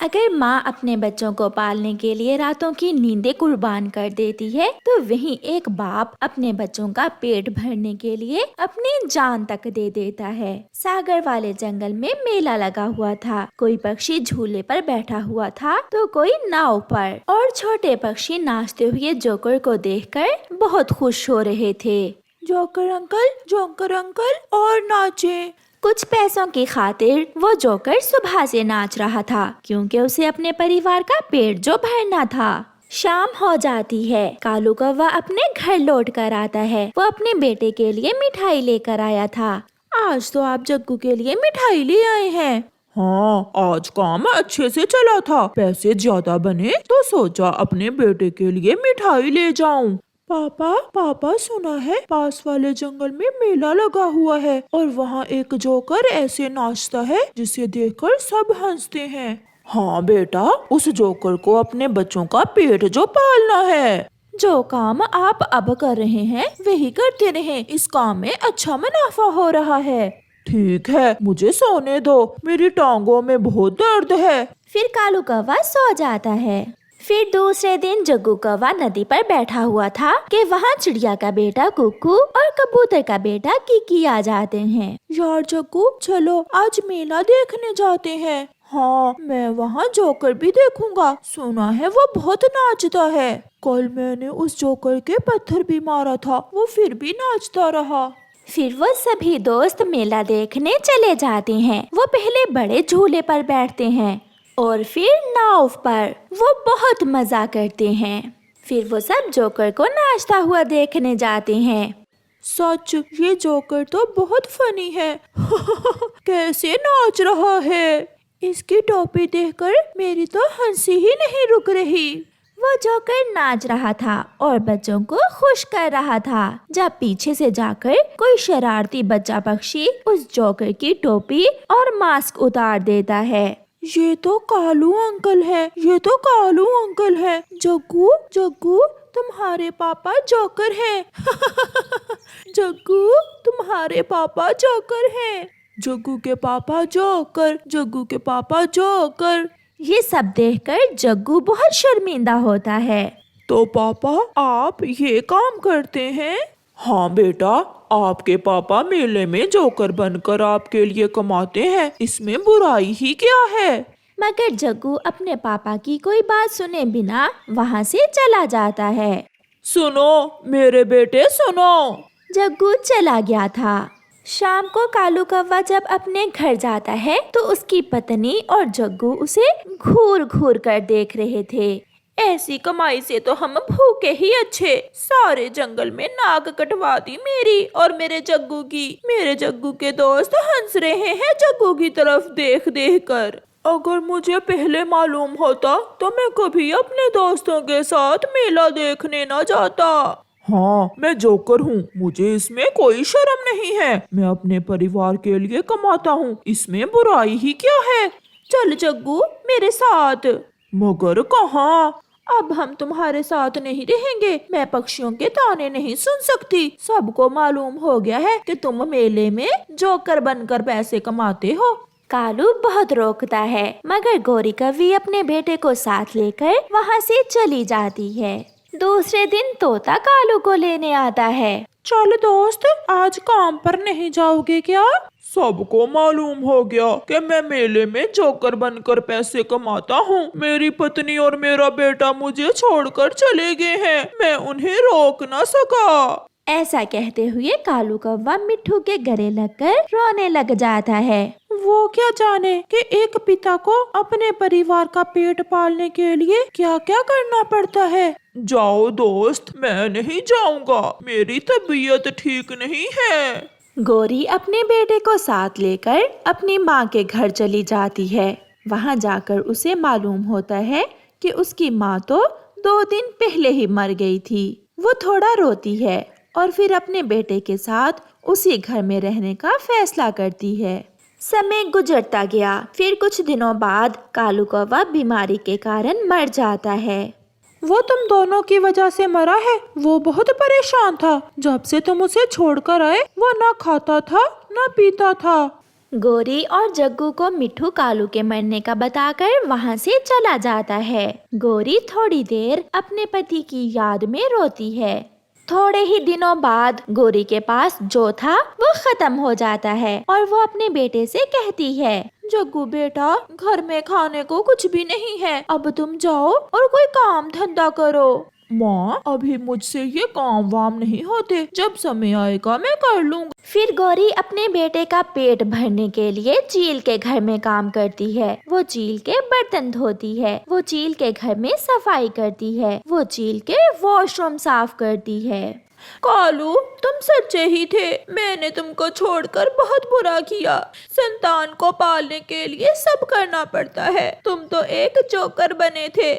अगर माँ अपने बच्चों को पालने के लिए रातों की नींदें कुर्बान कर देती है, तो वहीं एक बाप अपने बच्चों का पेट भरने के लिए अपनी जान तक दे देता है। सागर वाले जंगल में मेला लगा हुआ था। कोई पक्षी झूले पर बैठा हुआ था तो कोई नाव पर, और छोटे पक्षी नाचते हुए जोकर को देखकर बहुत खुश हो रहे थे। जोकर अंकल और नाचे। कुछ पैसों की खातिर वो जोकर सुबह से नाच रहा था, क्योंकि उसे अपने परिवार का पेट जो भरना था। शाम हो जाती है। कालू कौवा अपने घर लौट कर आता है। वो अपने बेटे के लिए मिठाई लेकर आया था। आज तो आप जग्गू के लिए मिठाई ले आए हैं। हाँ, आज काम अच्छे से चला था। पैसे ज्यादा बने तो सोचा अपने बेटे के लिए मिठाई ले जाऊं। पापा सुना है पास वाले जंगल में मेला लगा हुआ है और वहाँ एक जोकर ऐसे नाचता है जिसे देखकर सब हंसते हैं। हाँ बेटा, उस जोकर को अपने बच्चों का पेट जो पालना है। जो काम आप अब कर रहे हैं वही करते रहें। इस काम में अच्छा मुनाफा हो रहा है। ठीक है, मुझे सोने दो, मेरी टांगों में बहुत दर्द है। फिर कालू कौवा सो जाता है। फिर दूसरे दिन जग्गू कौवा नदी पर बैठा हुआ था कि वहाँ चिड़िया का बेटा कुकू और कबूतर का बेटा किकी आ जाते हैं। यार जग्गू, चलो आज मेला देखने जाते हैं। हाँ, मैं वहाँ जोकर भी देखूंगा। सुना है वो बहुत नाचता है। कल मैंने उस जोकर के पत्थर भी मारा था, वो फिर भी नाचता रहा। फिर वो सभी दोस्त मेला देखने चले जाते हैं। वो पहले बड़े झूले पर बैठते हैं और फिर नाव पर। वो बहुत मजा करते हैं। फिर वो सब जोकर को नाचता हुआ देखने जाते हैं। सच, ये जोकर तो बहुत फनी है। कैसे नाच रहा है। इसकी टोपी देखकर मेरी तो हंसी ही नहीं रुक रही। वो जोकर नाच रहा था और बच्चों को खुश कर रहा था, जब पीछे से जाकर कोई शरारती बच्चा पक्षी उस जोकर की टोपी और मास्क उतार देता है। ये तो कालू अंकल है। जग्गू, तुम्हारे पापा जोकर हैं। जग्गू, तुम्हारे पापा जोकर हैं। जग्गू के पापा जोकर। ये सब देखकर जग्गू बहुत शर्मिंदा होता है। तो पापा, आप ये काम करते हैं? हाँ बेटा, आपके पापा मेले में जोकर बनकर आपके लिए कमाते हैं, इसमें बुराई ही क्या है। मगर जग्गू अपने पापा की कोई बात सुने बिना वहाँ से चला जाता है। सुनो मेरे बेटे, सुनो। जग्गू चला गया था। शाम को कालू कौवा जब अपने घर जाता है तो उसकी पत्नी और जग्गू उसे घूर घूर कर देख रहे थे। ऐसी कमाई से तो हम भूखे ही अच्छे। सारे जंगल में नाक कटवा दी मेरी और मेरे जग्गू की। मेरे जग्गू के दोस्त हंस रहे हैं जग्गू की तरफ देख देख कर। अगर मुझे पहले मालूम होता तो मैं कभी अपने दोस्तों के साथ मेला देखने न जाता। हाँ, मैं जोकर हूँ, मुझे इसमें कोई शर्म नहीं है। मैं अपने परिवार के लिए कमाता हूँ, इसमें बुराई ही क्या है। चल जग्गू, मेरे साथ। मगर कहाँ? अब हम तुम्हारे साथ नहीं रहेंगे। मैं पक्षियों के ताने नहीं सुन सकती। सबको मालूम हो गया है कि तुम मेले में जोकर बनकर पैसे कमाते हो। कालू बहुत रोकता है, मगर गौरी कवि अपने बेटे को साथ लेकर वहाँ से चली जाती है। दूसरे दिन तोता कालू को लेने आता है। चल दोस्त, आज काम पर नहीं जाओगे क्या? सबको मालूम हो गया कि मैं मेले में जोकर बनकर पैसे कमाता हूँ। मेरी पत्नी और मेरा बेटा मुझे छोड़कर चले गए हैं। मैं उन्हें रोक न सका। ऐसा कहते हुए कालू कौवा मिट्ठू के गले लगकर रोने लग जाता है। वो क्या जाने कि एक पिता को अपने परिवार का पेट पालने के लिए क्या क्या करना पड़ता है। जाओ दोस्त, मैं नहीं जाऊंगा, मेरी तबीयत ठीक नहीं है। गौरी अपने बेटे को साथ लेकर अपनी माँ के घर चली जाती है। वहाँ जाकर उसे मालूम होता है कि उसकी माँ तो 2 दिन पहले ही मर गई थी। वो थोड़ा रोती है और फिर अपने बेटे के साथ उसी घर में रहने का फैसला करती है। समय गुजरता गया। फिर कुछ दिनों बाद कालू कौवा बीमारी के कारण मर जाता है। वो तुम दोनों की वजह से मरा है। वो बहुत परेशान था। जब से तुम उसे छोड़कर आए वो ना खाता था ना पीता था। गोरी और जग्गू को मिट्ठू कालू के मरने का बताकर वहाँ से चला जाता है। गोरी थोड़ी देर अपने पति की याद में रोती है। थोड़े ही दिनों बाद गोरी के पास जो था वो खत्म हो जाता है और वो अपने बेटे से कहती है, जग्गू बेटा, घर में खाने को कुछ भी नहीं है, अब तुम जाओ और कोई काम धंधा करो। माँ, अभी मुझसे ये काम वाम नहीं होते, जब समय आएगा मैं कर लूँगा। फिर गोरी अपने बेटे का पेट भरने के लिए चील के घर में काम करती है। वो चील के बर्तन धोती है, वो चील के घर में सफाई करती है, वो चील के वॉशरूम साफ करती है। कालू, तुम सच्चे ही थे, मैंने तुमको छोड़कर बहुत बुरा किया। संतान को पालने के लिए सब करना पड़ता है, तुम तो एक जोकर बने थे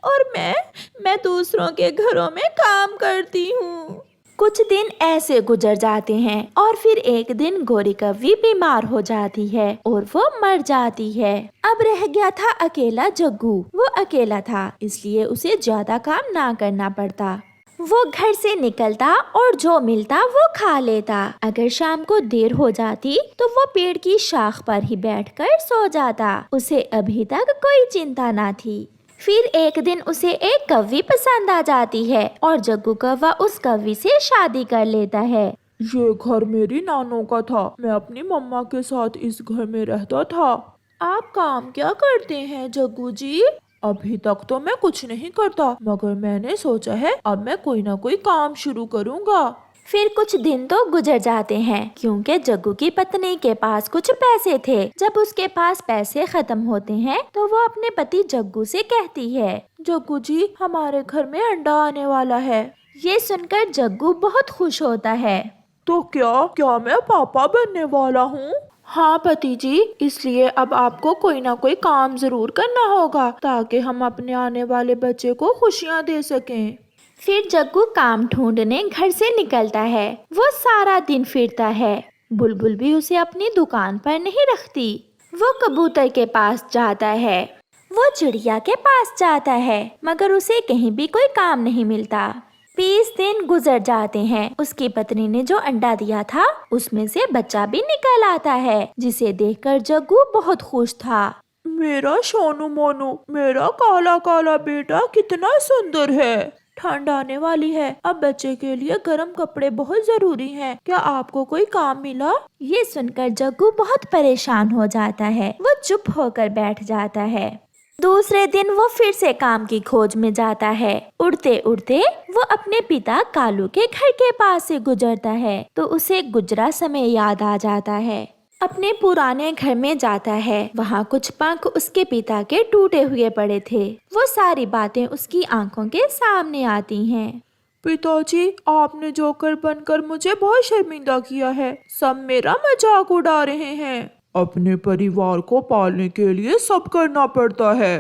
और मैं दूसरों के घरों में काम करती हूँ। कुछ दिन ऐसे गुजर जाते हैं और फिर एक दिन गोरी कव्वी बीमार हो जाती है और वो मर जाती है। अब रह गया था अकेला जग्गू। वो अकेला था इसलिए उसे ज्यादा काम ना करना पड़ता। वो घर से निकलता और जो मिलता वो खा लेता। अगर शाम को देर हो जाती तो वो पेड़ की शाख पर ही बैठकर सो जाता। उसे अभी तक कोई चिंता ना थी। फिर एक दिन उसे एक कव्वी पसंद आ जाती है और जग्गू कौवा उस कव्वी से शादी कर लेता है। ये घर मेरी नानों का था, मैं अपनी मम्मा के साथ इस घर में रहता था। आप काम क्या करते हैं जग्गू जी? अभी तक तो मैं कुछ नहीं करता, मगर मैंने सोचा है अब मैं कोई ना कोई काम शुरू करूँगा। फिर कुछ दिन तो गुजर जाते हैं क्योंकि जग्गू की पत्नी के पास कुछ पैसे थे। जब उसके पास पैसे खत्म होते हैं तो वो अपने पति जग्गू से कहती है, जग्गू जी, हमारे घर में अंडा आने वाला है। ये सुनकर जग्गू बहुत खुश होता है। तो क्या मैं पापा बनने वाला हूँ? हाँ पति जी, इसलिए अब आपको कोई ना कोई काम जरूर करना होगा ताकि हम अपने आने वाले बच्चे को खुशियाँ दे सकें। फिर जग्गू काम ढूंढने घर से निकलता है। वो सारा दिन फिरता है। बुलबुल भी उसे अपनी दुकान पर नहीं रखती। वो कबूतर के पास जाता है, वो चिड़िया के पास जाता है, मगर उसे कहीं भी कोई काम नहीं मिलता। 20 दिन गुजर जाते हैं। उसकी पत्नी ने जो अंडा दिया था उसमें से बच्चा भी निकल आता है, जिसे देखकर जग्गू बहुत खुश था। मेरा सोनू मोनू, मेरा काला काला बेटा कितना सुंदर है। ठंड आने वाली है, अब बच्चे के लिए गर्म कपड़े बहुत जरूरी हैं। क्या आपको कोई काम मिला? ये सुनकर जग्गू बहुत परेशान हो जाता है। वो चुप होकर बैठ जाता है। दूसरे दिन वो फिर से काम की खोज में जाता है। उड़ते उड़ते वो अपने पिता कालू के घर के पास से गुजरता है तो उसे गुजरा समय याद आ जाता है। अपने पुराने घर में जाता है। वहाँ कुछ पंख उसके पिता के टूटे हुए पड़े थे। वो सारी बातें उसकी आंखों के सामने आती हैं। पिताजी, आपने जोकर बनकर मुझे बहुत शर्मिंदा किया है। सब मेरा मजाक उड़ा रहे हैं। अपने परिवार को पालने के लिए सब करना पड़ता है।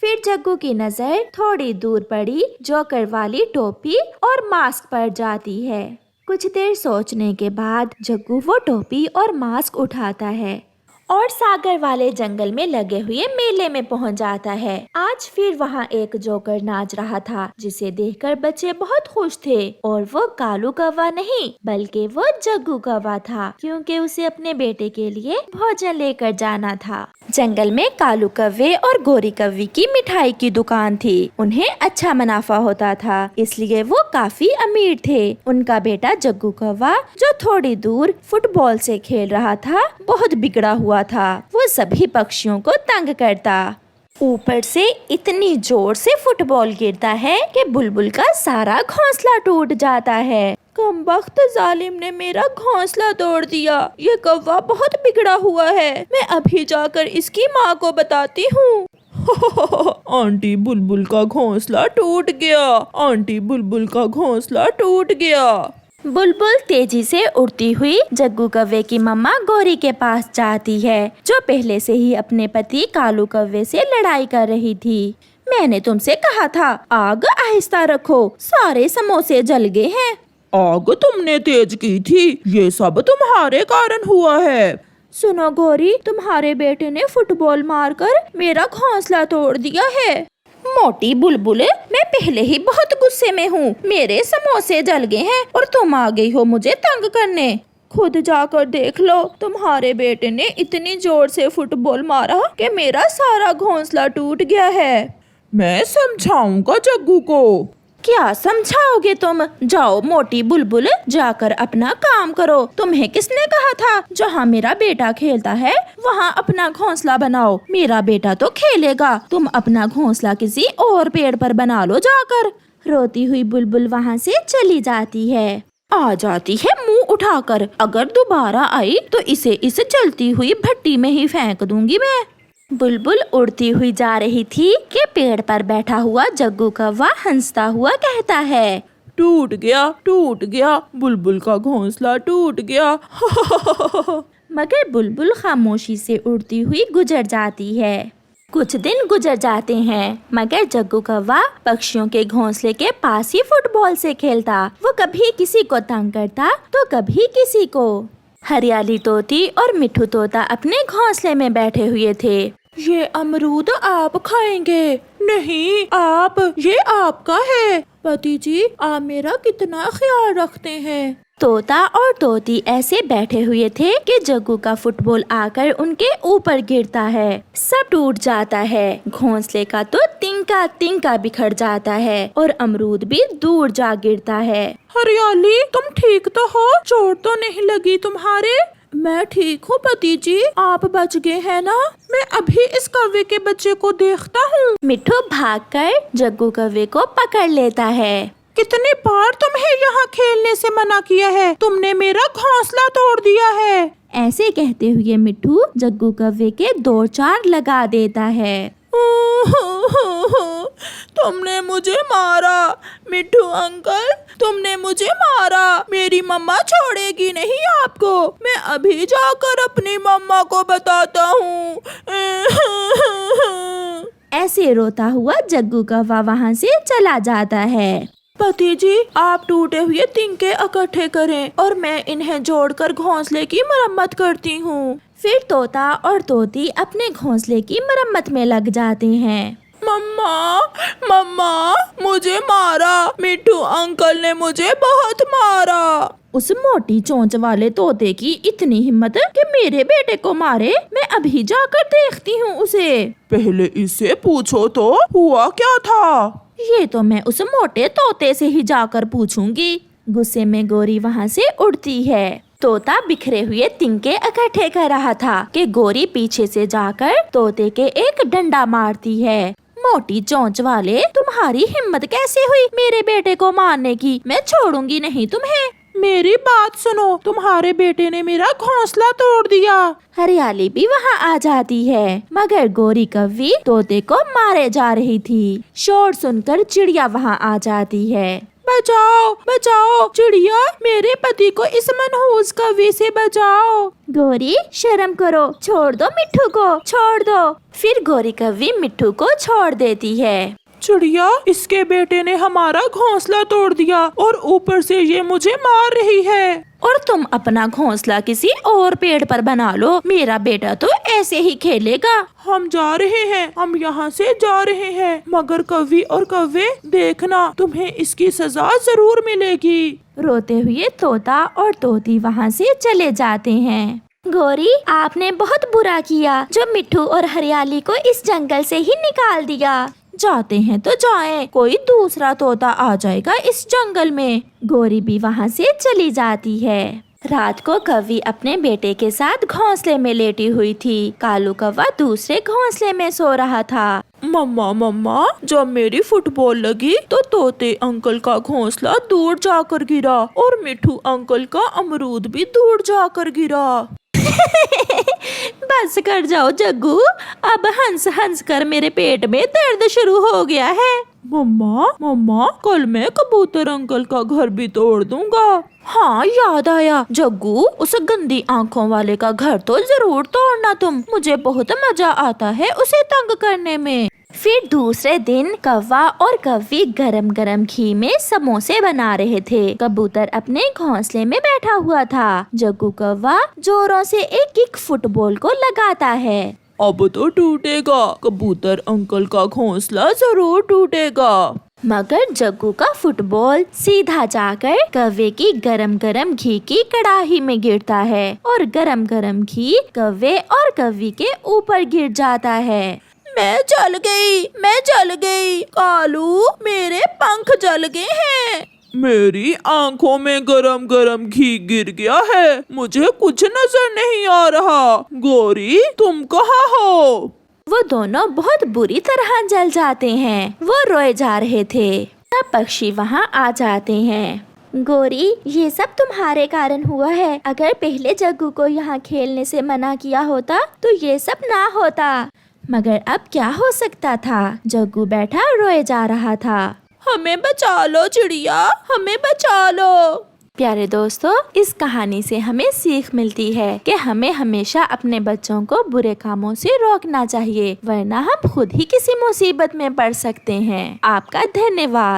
फिर जग्गू की नजर थोड़ी दूर पड़ी जोकर वाली टोपी और मास्क पर जाती है। कुछ देर सोचने के बाद जग्गू वो टोपी और मास्क उठाता है और सागर वाले जंगल में लगे हुए मेले में पहुंच जाता है। आज फिर वहाँ एक जोकर नाच रहा था, जिसे देखकर बच्चे बहुत खुश थे। और वो कालू कौवा नहीं बल्कि वो जग्गू कौवा था, क्योंकि उसे अपने बेटे के लिए भोजन लेकर जाना था। जंगल में कालू कौवे और गोरी कौवी की मिठाई की दुकान थी। उन्हें अच्छा मुनाफा होता था, इसलिए वो काफी अमीर थे। उनका बेटा जग्गू कौवा, जो थोड़ी दूर फुटबॉल से खेल रहा था, बहुत बिगड़ा हुआ था। वो सभी पक्षियों को तंग करता। ऊपर से इतनी जोर से फुटबॉल गिरता है कि बुलबुल का सारा घोंसला टूट जाता है। कमबख्त जालिम ने मेरा घोंसला तोड़ दिया। ये कौवा बहुत बिगड़ा हुआ है। मैं अभी जाकर इसकी माँ को बताती हूँ। आंटी बुलबुल का घोंसला टूट गया। आंटी बुलबुल का घोंसला टूट गया। बुलबुल तेजी से उड़ती हुई जग्गू कौवे की मम्मा गोरी के पास जाती है, जो पहले से ही अपने पति कालू कौवे से लड़ाई कर रही थी। मैंने तुमसे कहा था आग आहिस्ता रखो, सारे समोसे जल गए हैं। आग तुमने तेज की थी, ये सब तुम्हारे कारण हुआ है। सुनो गोरी, तुम्हारे बेटे ने फुटबॉल मारकर मेरा घोंसला तोड़ दिया है। मोटी बुलबुल, मैं पहले ही बहुत गुस्से में हूँ। मेरे समोसे जल गए हैं और तुम आ गई हो मुझे तंग करने। खुद जाकर देख लो, तुम्हारे बेटे ने इतनी जोर से फुटबॉल मारा कि मेरा सारा घोंसला टूट गया है। मैं समझाऊंगा जग्गू को। क्या समझाओगे तुम? जाओ मोटी बुलबुल, जाकर अपना काम करो। तुम्हें किसने कहा था जहाँ मेरा बेटा खेलता है वहाँ अपना घोंसला बनाओ? मेरा बेटा तो खेलेगा, तुम अपना घोंसला किसी और पेड़ पर बना लो जाकर। रोती हुई बुलबुल वहाँ से चली जाती है। आ जाती है मुंह उठाकर, अगर दोबारा आई तो इसे इस जलती हुई भट्टी में ही फेंक दूंगी मैं। बुलबुल उड़ती हुई जा रही थी कि पेड़ पर बैठा हुआ जग्गू कौवा हंसता हुआ कहता है, टूट गया, बुलबुल का घोंसला टूट गया। मगर बुलबुल खामोशी से उड़ती हुई गुजर जाती है। कुछ दिन गुजर जाते हैं, मगर जग्गू कौवा पक्षियों के घोंसले के पास ही फुटबॉल से खेलता। वो कभी किसी को तंग करता तो कभी किसी को। हरियाली तोती और मिठू तोता अपने घोंसले में बैठे हुए थे। ये अमरूद आप खाएंगे? नहीं, आप, ये आपका है। पति जी, आप मेरा कितना ख्याल रखते हैं। तोता और तोती ऐसे बैठे हुए थे कि जग्गू का फुटबॉल आकर उनके ऊपर गिरता है। सब टूट जाता है, घोंसले का तो तिनका तिनका बिखर जाता है और अमरूद भी दूर जा गिरता है। हरियाली, तुम ठीक तो हो? चोट तो नहीं लगी तुम्हारे? मैं ठीक हूँ पति जी, आप बच गए हैं ना? मैं अभी इस कौवे के बच्चे को देखता हूँ। मिठू भागकर जग्गू कौवे को पकड़ लेता है। कितने बार तुम्हें यहाँ खेलने से मना किया है? तुमने मेरा घोंसला तोड़ दिया है। ऐसे कहते हुए मिठू जग्गू कौवे के 2-4 लगा देता है। तुमने मुझे मारा मिठू अंकल, तुमने मुझे मारा। मेरी मम्मा छोड़ेगी नहीं आपको। मैं अभी जाकर अपनी मम्मा को बताता हूँ। ऐसे रोता हुआ जग्गू कौवा वहाँ से चला जाता है। पति जी, आप टूटे हुए तिनके इकट्ठे करें और मैं इन्हें जोड़कर घोंसले की मरम्मत करती हूँ। फिर तोता और तोती अपने घोंसले की मरम्मत में लग जाते हैं। मम्मा, मुझे मारा। मिठू अंकल ने मुझे बहुत मारा। उस मोटी चोंच वाले तोते की इतनी हिम्मत कि मेरे बेटे को मारे। मैं अभी जाकर देखती हूँ उसे। पहले इससे पूछो तो हुआ क्या था। ये तो मैं उस मोटे तोते से ही जाकर पूछूंगी। गुस्से में गोरी वहाँ से उड़ती है। तोता बिखरे हुए तिनके इकट्ठे कर रहा था कि गोरी पीछे से जाकर तोते के एक डंडा मारती है। मोटी चोंच वाले, तुम्हारी हिम्मत कैसे हुई मेरे बेटे को मारने की? मैं छोड़ूंगी नहीं तुम्हें। मेरी बात सुनो, तुम्हारे बेटे ने मेरा घोंसला तोड़ दिया। हरियाली भी वहाँ आ जाती है, मगर गोरी कौवी तोते को मारे जा रही थी। शोर सुनकर चिड़िया वहाँ आ जाती है। बचाओ चिड़िया, मेरे पति को इस मनहूस कौवे से बचाओ। गोरी, शर्म करो, छोड़ दो मिट्ठू को, छोड़ दो। फिर गोरी कौवी मिट्ठू को छोड़ देती है। चिड़िया, इसके बेटे ने हमारा घोंसला तोड़ दिया और ऊपर से ये मुझे मार रही है। और तुम अपना घोंसला किसी और पेड़ पर बना लो, मेरा बेटा तो ऐसे ही खेलेगा। हम जा रहे हैं, हम यहाँ से जा रहे हैं, मगर कौवी और कौवे, देखना तुम्हें इसकी सजा जरूर मिलेगी। रोते हुए तोता और तोती वहाँ से चले जाते हैं। गोरी, आपने बहुत बुरा किया जो मिट्ठू और हरियाली को इस जंगल से ही निकाल दिया। जाते हैं तो जाएं, कोई दूसरा तोता आ जाएगा इस जंगल में। गोरी भी वहाँ से चली जाती है। रात को कौवी अपने बेटे के साथ घोंसले में लेटी हुई थी। कालू कौवा दूसरे घोंसले में सो रहा था। मम्मा, जब मेरी फुटबॉल लगी तो तोते अंकल का घोंसला दूर जाकर गिरा और मिठू अंकल का अमरूद भी दूर जाकर गिरा। बस कर जाओ जग्गू, अब हंस हंस कर मेरे पेट में दर्द शुरू हो गया है। मम्मा, कल मैं कबूतर अंकल का घर भी तोड़ दूंगा। हाँ, याद आया जग्गू, उस गंदी आंखों वाले का घर तो जरूर तोड़ना तुम। मुझे बहुत मजा आता है उसे तंग करने में। फिर दूसरे दिन कौवा और कौवी गरम गरम घी में समोसे बना रहे थे। कबूतर अपने घोंसले में बैठा हुआ था। जग्गू कौवा जोरों से एक फुटबॉल को लगाता है। अब तो टूटेगा, कबूतर अंकल का घोंसला जरूर टूटेगा। मगर जग्गू का फुटबॉल सीधा जाकर कौवे की गरम गरम घी की कढ़ाई में गिरता है और गरम गरम घी कौवे और कौवी के ऊपर गिर जाता है। मैं जल गई कालू, मेरे पंख जल गए हैं। मेरी आंखों में गरम गरम घी गिर गया है, मुझे कुछ नजर नहीं आ रहा। गौरी तुम कहाँ हो? वो दोनों बहुत बुरी तरह जल जाते हैं। वो रोए जा रहे थे। तब पक्षी वहाँ आ जाते हैं। गोरी, ये सब तुम्हारे कारण हुआ है। अगर पहले जग्गू को यहाँ खेलने से मना किया होता तो ये सब ना होता। मगर अब क्या हो सकता था? जग्गू बैठा रोए जा रहा था। हमें बचा लो चिड़िया, हमें बचा लो। प्यारे दोस्तों, इस कहानी से हमें सीख मिलती है कि हमें हमेशा अपने बच्चों को बुरे कामों से रोकना चाहिए, वरना हम खुद ही किसी मुसीबत में पड़ सकते हैं। आपका धन्यवाद।